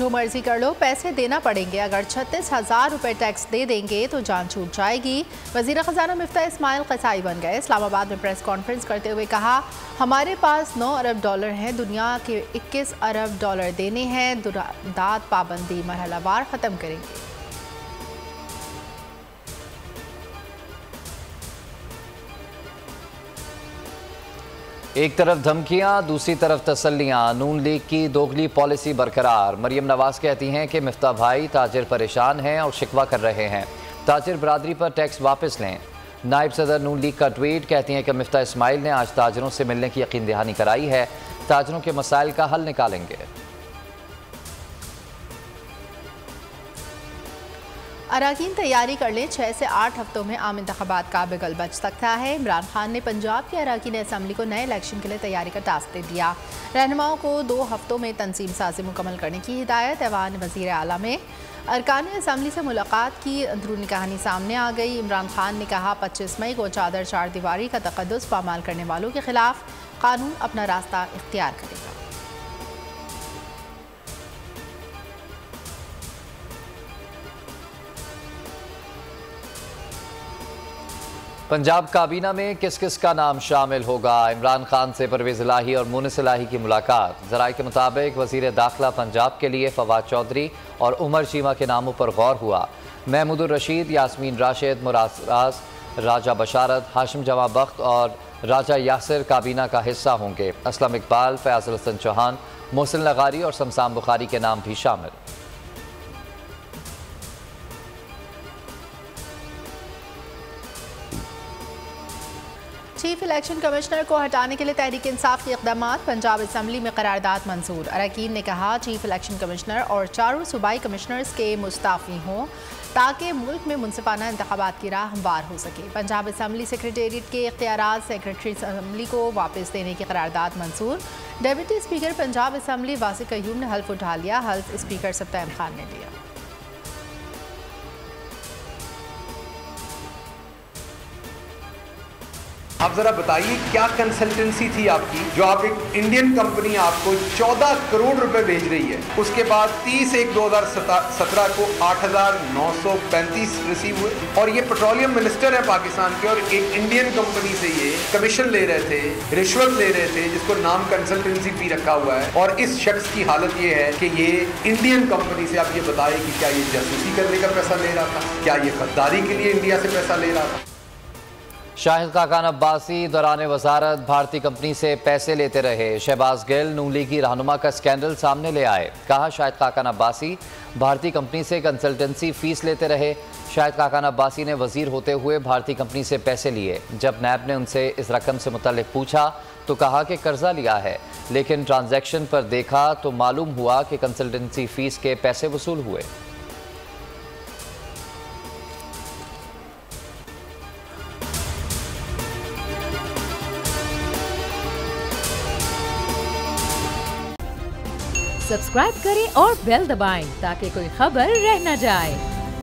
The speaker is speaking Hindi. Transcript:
जो मर्जी कर लो, पैसे देना पड़ेंगे। अगर 36,000 रुपये टैक्स दे देंगे तो जान छूट जाएगी। वज़ीर ख़जाना मिफ्ता इस्माइल क़साई बन गए। इस्लामाबाद में प्रेस कॉन्फ्रेंस करते हुए कहा, हमारे पास 9 अरब डॉलर हैं, दुनिया के 21 अरब डॉलर देने हैं। दाद पाबंदी मरहलावार ख़त्म करेंगे। एक तरफ धमकियां, दूसरी तरफ तसल्लियां। नून लीग की दोगली पॉलिसी बरकरार। मरियम नवाज कहती हैं कि मिफ्ता भाई ताजिर परेशान हैं और शिकवा कर रहे हैं, ताजिर बरादरी पर टैक्स वापस लें। नायब सदर नून लीग का ट्वीट। कहती हैं कि मिफ्ता इस्माइल ने आज ताजिरों से मिलने की यकीन दहानी कराई है, ताजिरों के मसाइल का हल निकालेंगे। अराकीन तैयारी कर लें, 6 से 8 हफ्तों में आम इंतखाबात का बिगल बच सकता है। इमरान खान ने पंजाब के अराकीन असम्बली को नए इलेक्शन के लिए तैयारी का टास्क दे दिया। रहनुमाओं को 2 हफ्तों में तंजीम साजी मुकम्मल करने की हिदायत। ऐवान वज़ीर आला में अरकान असम्बली से मुलाकात की अंदरूनी कहानी सामने आ गई। इमरान खान ने कहा, 25 मई को चादर चार दीवारी का तक़द्दुस पामाल करने वालों के खिलाफ कानून अपना रास्ता इख्तियार करेगा। पंजाब काबीना में किस किस का नाम शामिल होगा? इमरान खान से परवेज़ इलाही और मुनिस इलाही की मुलाकात। ज़राए के मुताबिक वज़ीर दाखिला पंजाब के लिए फवाद चौधरी और उमर चीमा के नामों पर गौर हुआ। महमूदुर रशीद, यास्मीन राशिद, मुराद राज, राजा बशारत, हाशिम जमा बख्त और राजा यासिर काबीना का हिस्सा होंगे। असलम इकबाल, फयाज़ुल हसन चौहान, मोहसिन लगारी और शमशान बुखारी के नाम भी शामिल। चीफ इलेक्शन कमिश्नर को हटाने के लिए तहरीक इंसाफ के इक़दामात। पंजाब असम्बली में करारदाद मंजूर। अरकान ने कहा, चीफ इलेक्शन कमिश्नर और 4 सूबाई कमिश्नर्स के मुस्ताफ़ी हों ताकि मुल्क में मुनसिफाना इंतखाबात की राह हमवार हो सके। पंजाब असम्बली सेक्रेटेरिएट के इख्तियारात सेक्रेटरी असम्बली को वापस देने की करारदाद मंजूर। Deputy speaker Punjab assembly वासिक Qayyum ने हल्फ उठा लिया। हल्फ स्पीकर सब्ताम खान ने लिया। आप जरा बताइए, क्या कंसल्टेंसी थी आपकी जो आप एक इंडियन कंपनी आपको 14 करोड़ रुपए भेज रही है, उसके बाद 30/1/2017 को 8,935 रिसीव हुए, और ये पेट्रोलियम मिनिस्टर है पाकिस्तान के और एक इंडियन कंपनी से ये कमीशन ले रहे थे, रिश्वत ले रहे थे, जिसको नाम कंसल्टेंसी फी रखा हुआ है। और इस शख्स की हालत ये है कि ये इंडियन कंपनी से, आप ये बताइए कि क्या ये जासूसी करने का पैसा ले रहा था, क्या ये गद्दारी के लिए इंडिया से पैसा ले रहा था? शाहिद खाकान अब्बासी दौरान वजारत भारतीय कंपनी से पैसे लेते रहे। शहबाज गिल नून लीगी रहनुमा का स्कैंडल सामने ले आए। कहा, शाहिद खाकान अब्बासी भारतीय कंपनी से कंसल्टेंसी फीस लेते रहे। शाहिद खाकान अब्बासी ने वजीर होते हुए भारतीय कंपनी से पैसे लिए। जब नैब ने उनसे इस रकम से मुतल्लिक पूछा तो कहा कि कर्जा लिया है, लेकिन ट्रांजैक्शन पर देखा तो मालूम हुआ कि कंसल्टेंसी फीस के पैसे वसूल हुए। सब्सक्राइब करें और बेल दबाएं ताकि कोई खबर रह न जाए।